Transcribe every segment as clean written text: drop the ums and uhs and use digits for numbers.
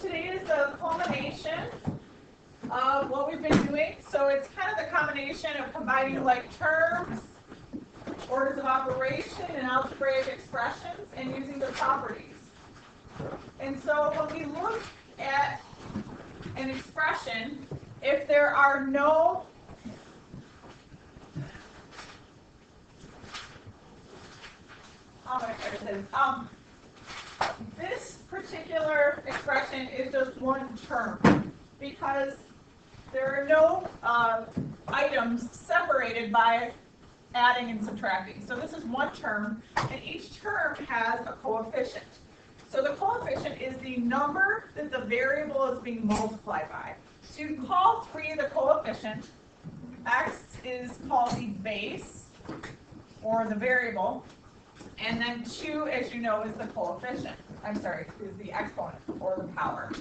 today is the culmination of what we've been doing. So it's kind of the combination of combining like terms, orders of operation, and algebraic expressions, and using the properties. And so when we look at an expression, if there are no this particular expression is just one term because there are no items separated by adding and subtracting. So this is one term, and each term has a coefficient. So the coefficient is the number that the variable is being multiplied by. So you call 3 the coefficient. X is called the base, or the variable. And then 2, as you know, is the coefficient. I'm sorry, is the exponent, or the power.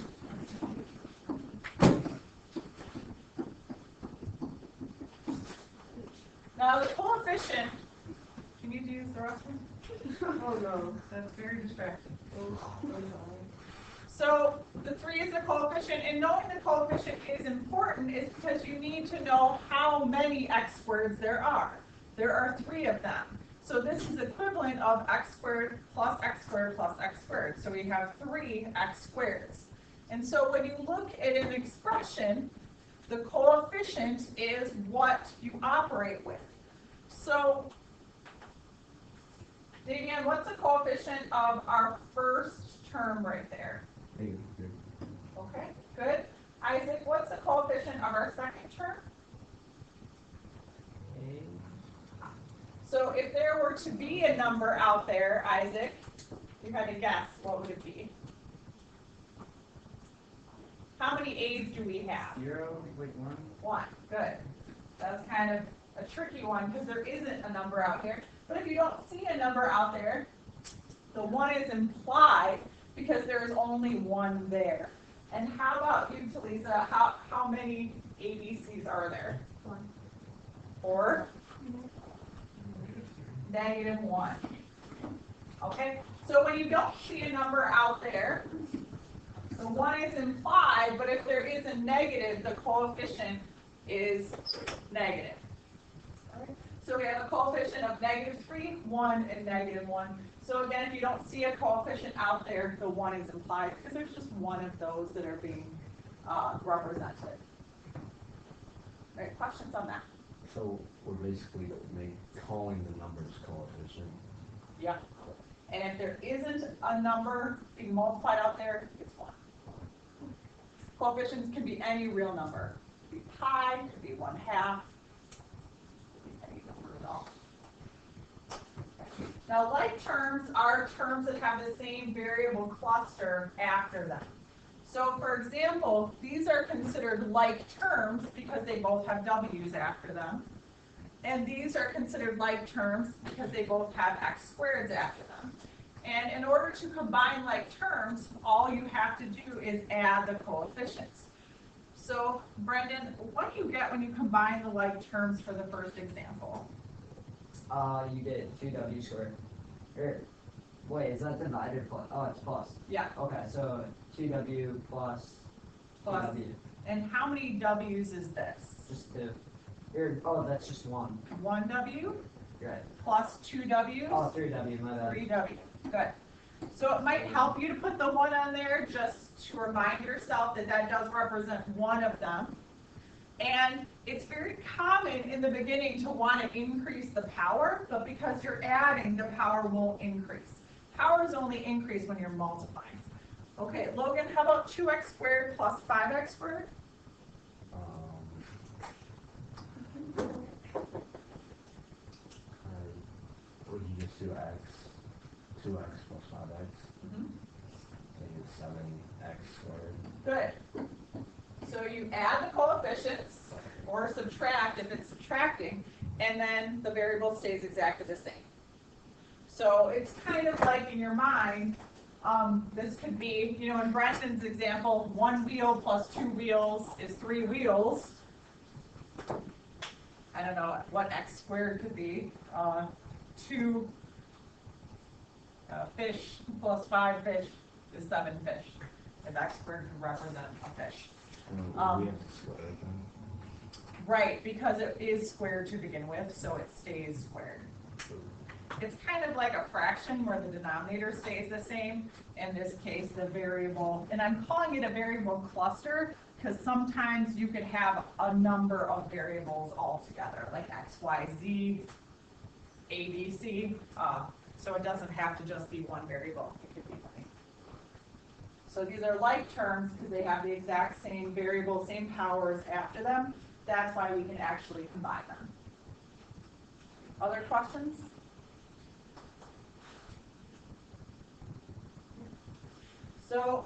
Now the coefficient, can you use the restroom? Oh no. That's very distracting. So the 3 is the coefficient, and knowing the coefficient is important is because you need to know how many x squareds there are. There are 3 of them. So this is equivalent of x squared plus x squared plus x squared. So we have 3 x squareds. And so when you look at an expression, the coefficient is what you operate with. So, Damian, what's the coefficient of our first term right there? Okay, good. Isaac, what's the coefficient of our second term? So if there were to be a number out there, Isaac, you had to guess, what would it be? How many A's do we have? 0, wait, 1. 1, good. That's kind of a tricky one because there isn't a number out here. But if you don't see a number out there, the 1 is implied because there is only 1 there. And how about you, Talisa? How many ABCs are there? 1. Or? -1. Okay? So when you don't see a number out there, the 1 is implied, but if there is a negative, the coefficient is negative. All right? So we have a coefficient of -3, 1, and -1. So again, if you don't see a coefficient out there, the 1 is implied because there's just one of those that are being represented. All right, questions on that? So we're basically calling the numbers coefficient. Yeah. And if there isn't a number being multiplied out there, it's 1. Coefficients can be any real number. It could be pi, it could be 1/2, it could be any number at all. Now, like terms are terms that have the same variable cluster after them. So, for example, these are considered like terms because they both have w's after them. And these are considered like terms because they both have x squareds after them. And in order to combine like terms, all you have to do is add the coefficients. So, Brendan, what do you get when you combine the like terms for the first example? You get 2w squared. Wait, is that divided plus? Oh, it's plus. Yeah. Okay, so 2w plus 2w. And how many w's is this? Just 2. Oh, that's just 1. 1w Right. plus 2w's. Oh, 3w, my bad. 3w. Good. So it might help you to put the 1 on there just to remind yourself that that does represent one of them. And it's very common in the beginning to want to increase the power, but because you're adding, the power won't increase. Powers only increase when you're multiplying. Okay, Logan, how about 2x squared plus 5x squared? Would you just do x, 2x plus 5x? Mm-hmm. So you get 7x squared. Good. So you add the coefficients, or subtract if it's subtracting, and then the variable stays exactly the same. So it's kind of like in your mind, this could be, you know, in Brendan's example, 1 wheel plus 2 wheels is 3 wheels. I don't know what x squared could be. 2 fish plus 5 fish is 7 fish. if x squared could represent a fish. And Um, we have to square it then. Right, because it is squared to begin with, so it stays squared. It's kind of like a fraction where the denominator stays the same. In this case, the variable, and I'm calling it a variable cluster because sometimes you could have a number of variables all together, like x, y, z, a, b, c. So it doesn't have to just be one variable. It could be many. So these are like terms because they have the exact same variable, same powers after them. That's why we can actually combine them. Other questions? So,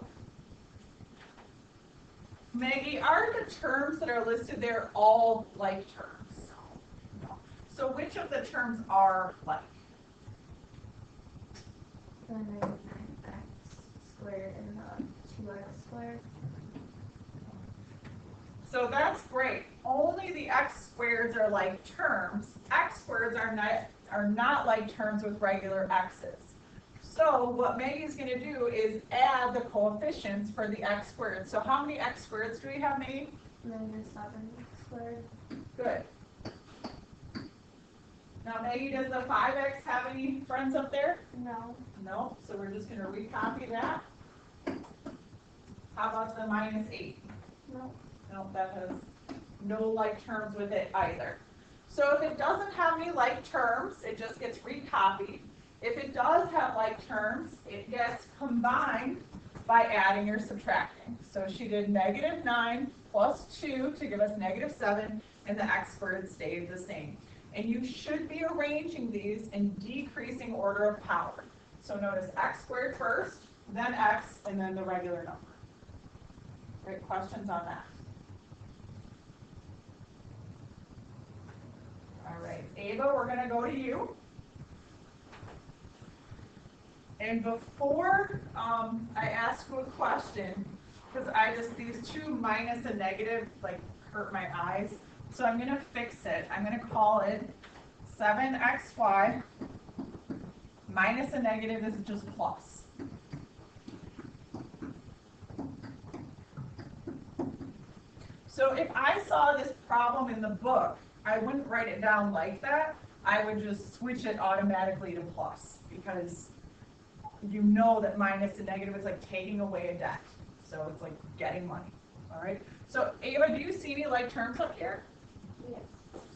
Maggie, are the terms that are listed there all like terms? No. So which of the terms are like? The 99x squared and the 2x squared. So that's great. Only the x squareds are like terms. X squareds are not like terms with regular x's. So what Maggie's going to do is add the coefficients for the x squared. So how many x squareds do we have, Maggie? -7x squared. Good. Now, Maggie, does the 5x have any friends up there? No. No. So we're just going to recopy that. How about the -8? No. No, that has no like terms with it either. So if it doesn't have any like terms, it just gets recopied. If it does have like terms, it gets combined by adding or subtracting. So she did -9 plus 2 to give us -7, and the x squared stayed the same. And you should be arranging these in decreasing order of power. So notice x squared first, then x, and then the regular number. Great, questions on that? All right, Ava, we're going to go to you. And before I ask you a question, because these two minus and negative like hurt my eyes, so I'm going to fix it. I'm going to call it 7xy minus a negative is just plus. So if I saw this problem in the book, I wouldn't write it down like that. I would just switch it automatically to plus because you know that minus and negative is like taking away a debt. So it's like getting money. All right. So Ava, do you see any like terms up here? Yes.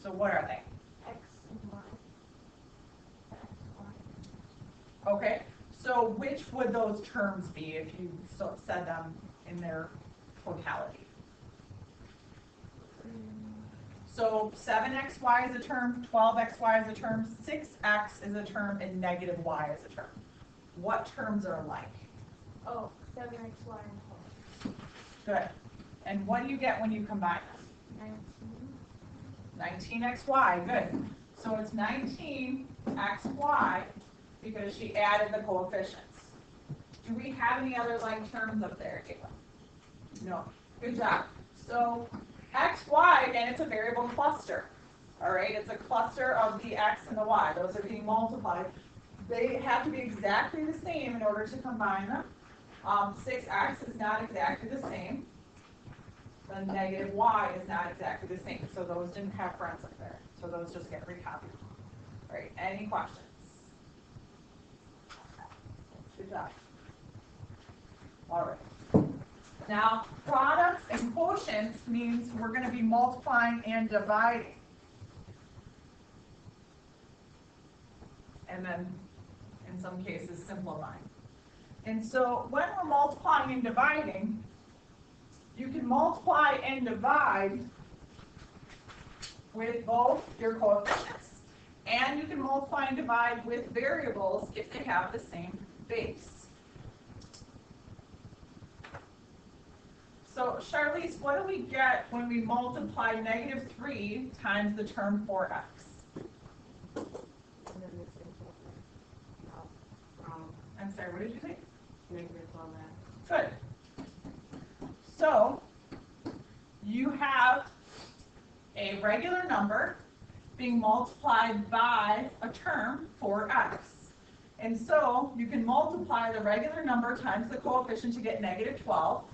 So what are they? X and y. X, y. Okay. So which would those terms be if you said them in their totality? So 7xy is a term, 12xy is a term, 6x is a term, and -y is a term. What terms are like? Oh, 7xy and 12. Good. And what do you get when you combine them? 19. 19xy, good. So it's 19xy because she added the coefficients. Do we have any other like terms up there, Caitlin? No. Good job. So xy, again, it's a variable cluster. All right, it's a cluster of the x and the y. Those are being multiplied. They have to be exactly the same in order to combine them. 6x is not exactly the same. The -y is not exactly the same. So those didn't have friends up there. So those just get recopied. All right, any questions? Good job. All right. Now, products and quotients means we're going to be multiplying and dividing. And then, in some cases, simplifying. And so, when we're multiplying and dividing, you can multiply and divide with both your coefficients. And you can multiply and divide with variables if they have the same base. So, Charlize, what do we get when we multiply -3 times the term 4x? I'm sorry, what did you say? Good. So, you have a regular number being multiplied by a term, 4x. And so you can multiply the regular number times the coefficient to get negative 12.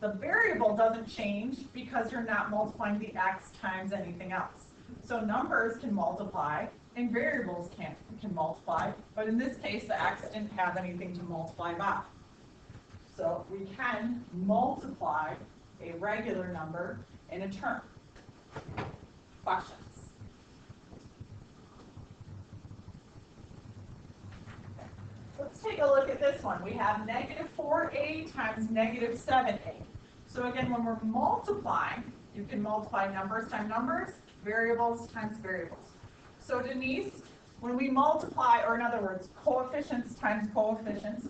The variable doesn't change because you're not multiplying the x times anything else. So numbers can multiply and variables can multiply, but in this case the x didn't have anything to multiply by. So we can multiply a regular number in a term. Questions? Let's take a look at this one. We have negative 4a times negative 7a. So again, when we're multiplying, you can multiply numbers times numbers, variables times variables. So Denise, when we multiply, or in other words, coefficients times coefficients.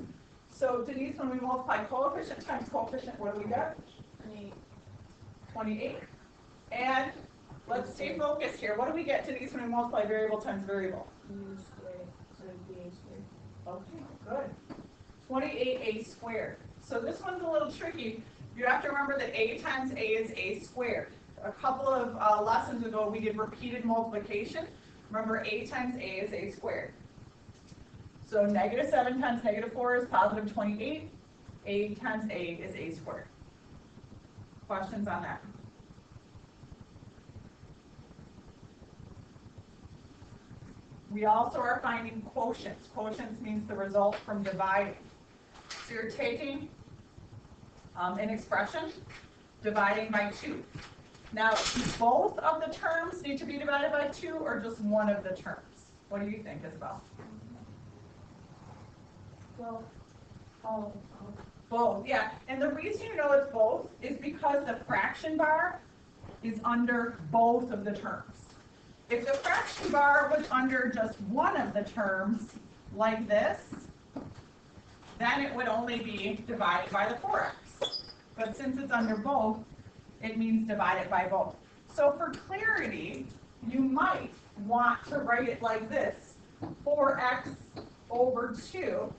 So Denise, when we multiply coefficient times coefficient, what do we get? 28. And let's stay focused here. What do we get, Denise, when we multiply variable times variable? U squared, so b squared. Okay, good. 28a squared. So this one's a little tricky. You have to remember that a times a is a squared. A couple of lessons ago, we did repeated multiplication. Remember, a times a is a squared. So negative 7 times negative 4 is positive 28. A times a is a squared. Questions on that? We also are finding quotients. Quotients means the result from dividing. So you're taking an expression, dividing by 2. Now, do both of the terms need to be divided by 2 or just one of the terms? What do you think, Isabel? Well, Both, yeah. And the reason you know it's both is because the fraction bar is under both of the terms. If the fraction bar was under just one of the terms, like this, then it would only be divided by the 4x. But since it's under both, it means divide it by both. So for clarity, you might want to write it like this: 4x over 2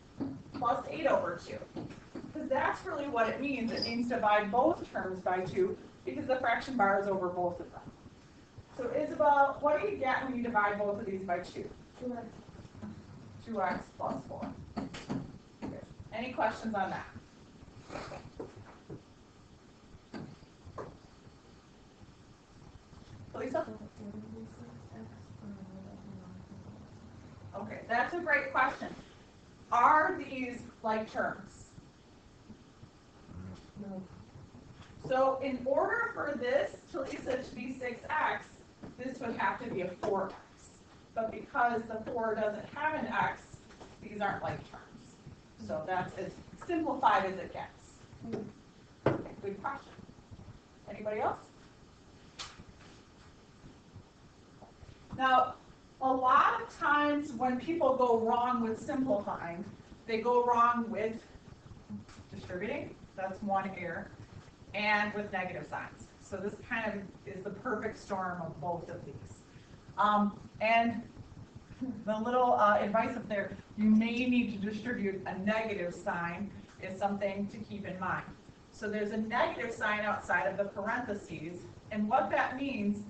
plus 8 over 2. Because that's really what it means. It means divide both terms by 2 because the fraction bar is over both of them. So Isabel, what do you get when you divide both of these by 2? 2x plus 4. Good. Any questions on that? Lisa? Okay, that's a great question. Are these like terms? no. So in order for this, Lisa, to be 6x, this would have to be a 4x. But because the 4 doesn't have an x, these aren't like terms. So that's as simplified as it gets. Okay, good question. Anybody else? Now, a lot of times when people go wrong with simplifying, they go wrong with distributing. That's one error. And with negative signs. So this kind of is the perfect storm of both of these. And the little advice up there, you may need to distribute a negative sign, is something to keep in mind. So there's a negative sign outside of the parentheses, and what that means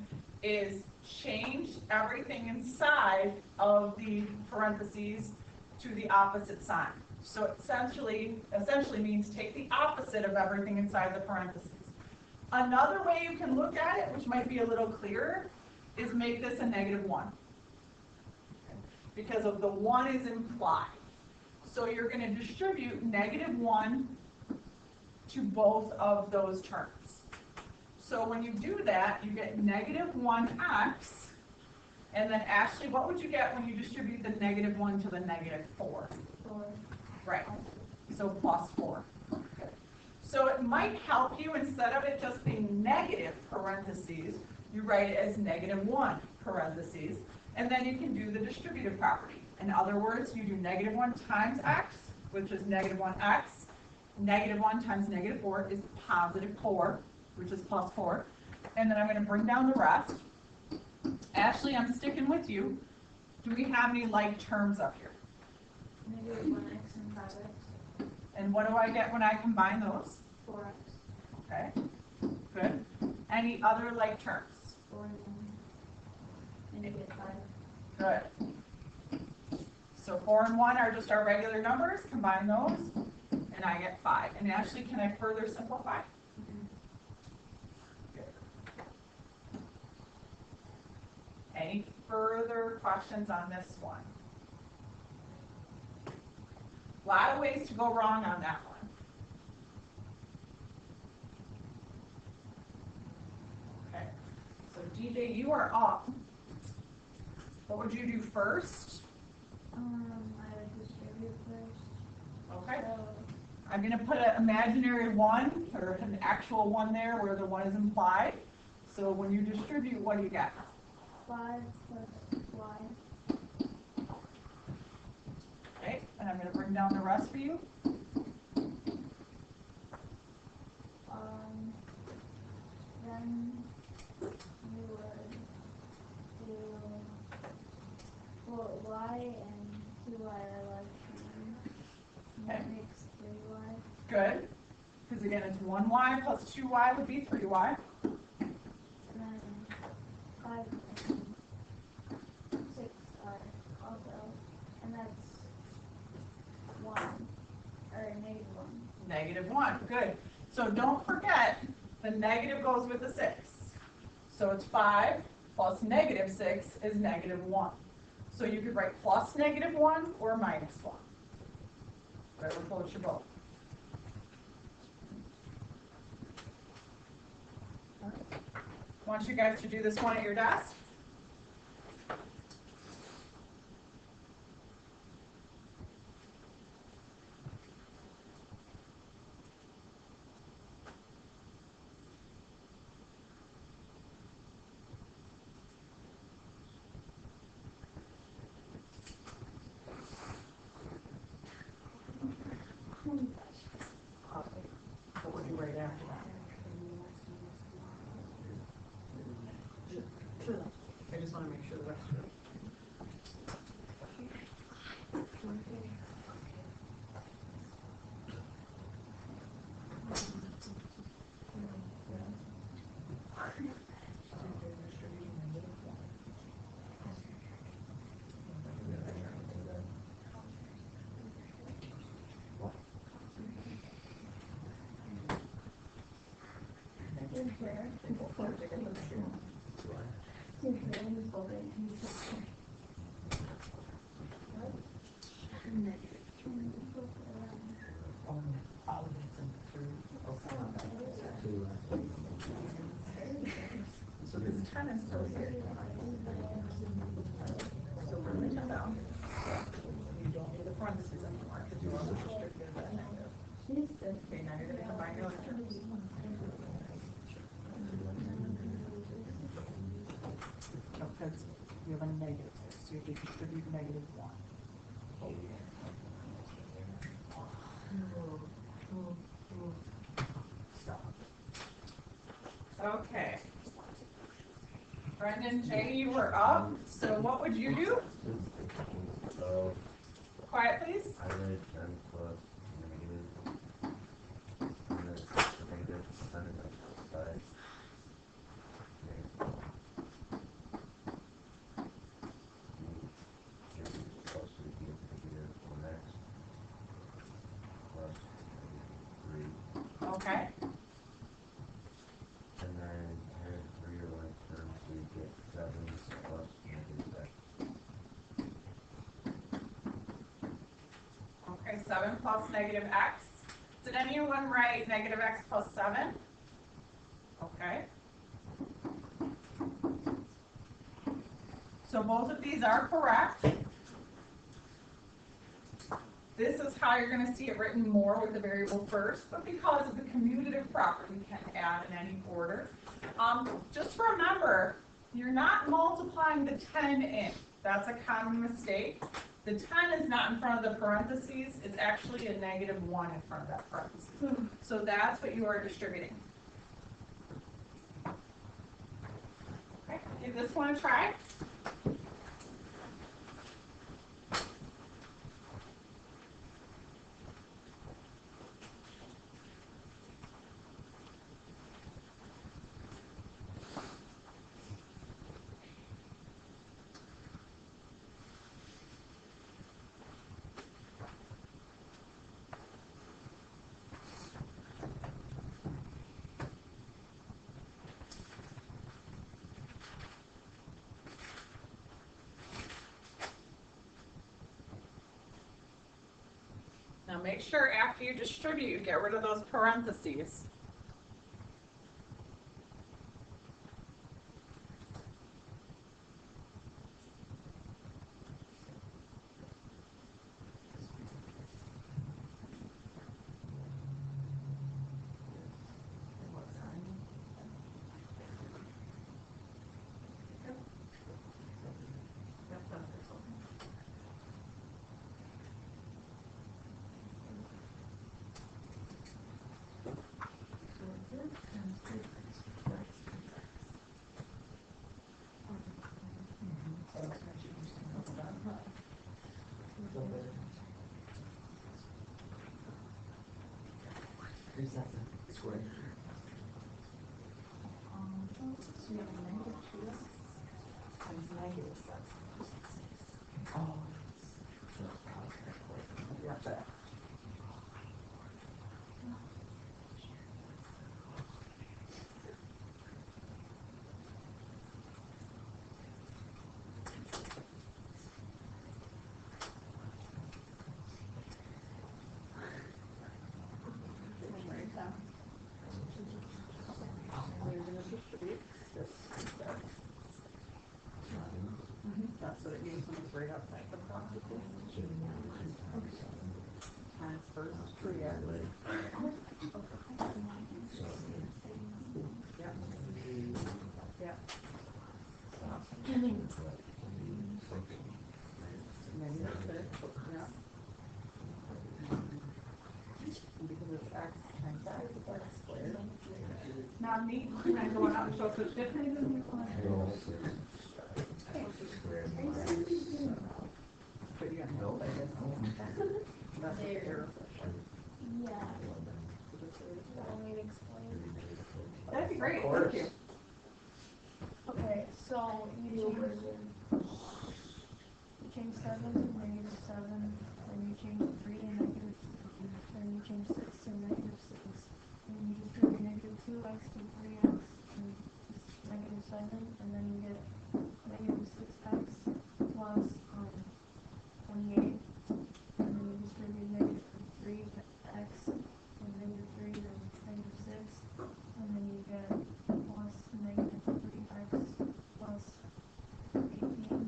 is change everything inside of the parentheses to the opposite sign. So it essentially means take the opposite of everything inside the parentheses. Another way you can look at it, which might be a little clearer, is make this a -1. Because of the 1 is implied. So you're going to distribute -1 to both of those terms. So when you do that, you get -1x. And then Ashley, what would you get when you distribute the -1 to the -4? 4. Right, so plus 4. So it might help you, instead of it just being negative parentheses, you write it as -1 parentheses, and then you can do the distributive property. In other words, you do -1 times x, which is -1x. -1 times -4 is +4, which is plus 4. And then I'm going to bring down the rest. Ashley, I'm sticking with you. Do we have any like terms up here? -1x and 5x. And what do I get when I combine those? 4x. Okay, good. Any other like terms? 4 and you get 5. Good. So 4 and 1 are just our regular numbers, combine those, and I get 5. And Ashley, can I further simplify? Any further questions on this one? A lot of ways to go wrong on that one. Okay, so DJ, you are up. What would you do first? I would distribute first. Okay, So, I'm gonna put an imaginary 1 or an actual 1 there where the 1 is implied. So when you distribute, what do you get? 5 plus y. Okay, and I'm gonna bring down the rest for you. Then you would do, well, y and 2y are like same. And that Okay. makes 3y. Good, because again, it's 1y plus 2y would be 3y. And then 5 and 6 are also, and that's 1, or negative 1. -1, good. So don't forget, the negative goes with the 6. So it's 5 plus -6 is -1. So you could write plus -1 or -1. Whatever floats your boat. I want you guys to do this one at your desk. What would you write after that? I just want to make sure the rest of it. So this 10 is still here. So bring the 10 down. You don't need the parentheses anymore because you are restricted by negative. Okay, now you're going to combine your other terms. Because you have a negative, so you have to distribute -1. Stop. Okay. Brendan, Jay, you were up, so what would you do? So, Quiet, please. I read 10 plus negative, and then the negative, and then the side. Plus would be negative 1x, plus -3. Okay. And then here's 3 or like terms, so you get 7 plus -x. Okay, 7 plus -x. Did anyone write -x plus 7? Okay. So both of these are correct. This is how you're going to see it written more with the variable first, but because of the commutative property, we can add in any order. Just remember, you're not multiplying the 10 in. That's a common mistake. The 10 is not in front of the parentheses, it's actually a -1 in front of that parentheses. So that's what you are distributing. Okay, give this one a try. Now make sure after you distribute, you get rid of those parentheses. Square. So you have -2x times -7. Oh. Yeah, that. So you're gonna distribute this. That's what it means when it's right outside the parentheses. Times first 3x. Yep. Yep. -6, yeah. And because it's x times x, it's x squared. Not neat, I'm going out and show switch different. But you got no, I guess. That's the error. Yeah. Want me to explain? That'd be great, Of course. thank you. Okay, so you change 7 to -7, then you change 3 to negative, then you change 6 to -6, and you distribute -2x to 3x and -7, and then you get -6x plus 28, and then you distribute -3x and -3 to -6, and then you get plus -3x plus 18,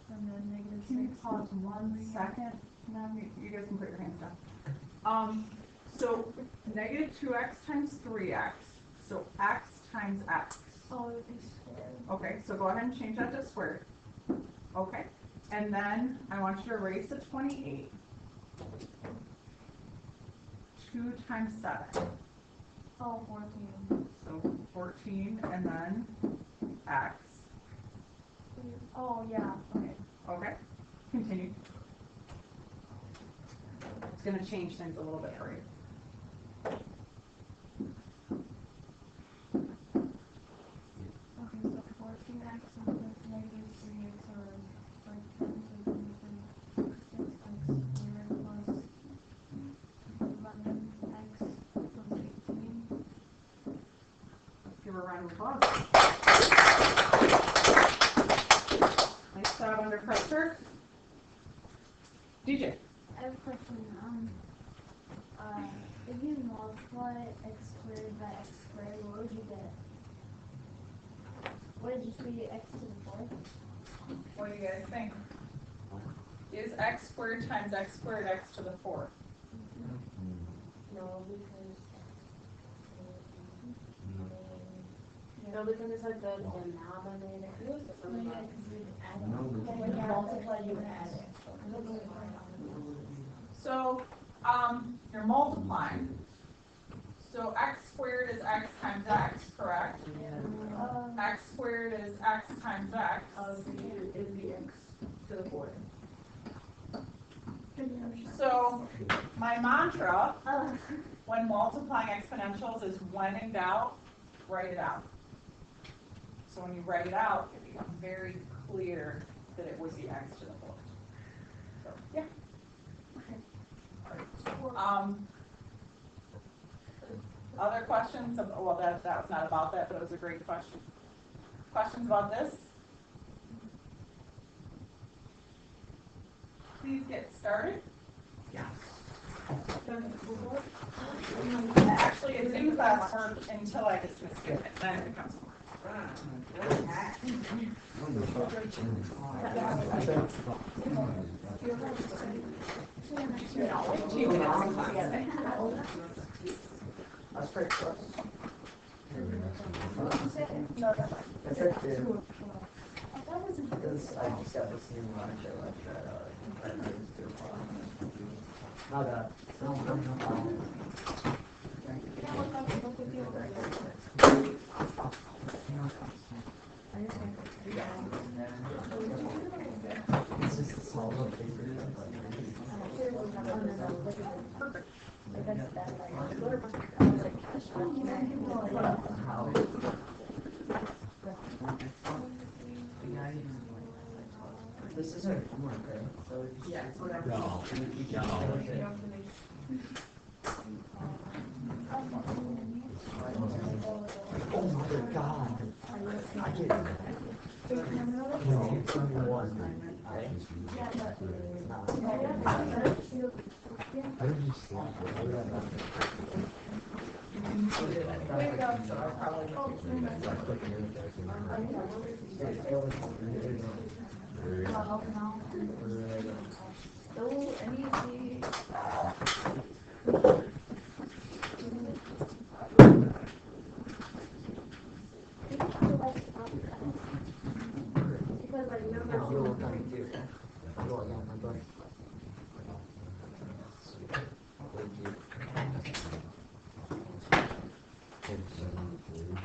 and then -6. Can you pause 1 second? No, you guys can put your hands down. So -2x times 3x, so x times x. Oh, it's squared. Okay, so go ahead and change that to squared. Okay, and then I want you to erase the 28. 2 times 7, Oh, 14. so 14, and then x. Oh, yeah, okay. Okay, continue. It's gonna change things a little bit for you. Okay, so 14x and -3x are like 10 to the 6x squared plus 11x plus 18. Give her a round of applause. Nice job under pressure. DJ. I have a question. If you multiply x squared by x squared, what would you get? Would it just be x to the 4th? What do you guys think? Is x squared times x squared x to the 4th? No, because it's like the denominator. When you multiply, you add it. So, you're multiplying. So x squared is x times x, correct? X squared is x times x. It'd be x to the 4th. So, my mantra when multiplying exponentials is when in doubt, write it out. So when you write it out, it becomes very clear that it would be x to the 4th. So, yeah. Other questions? Well, that was not about that, but it was a great question. Questions about this? Please get started. Yeah. Actually, it's in class work until I dismiss it, then it becomes homework. That's pretty close. No, that's fine. It's right there. Because I just got this new lunch at like that 2 o'clock. Not bad. It's just a small little paper. How? This is our homework, right? So Yeah, whatever. No. you can finish it. Oh my god. I get it. No, it's only one. Right? Because I remember. You're coming too. You're on my butt. Thank you.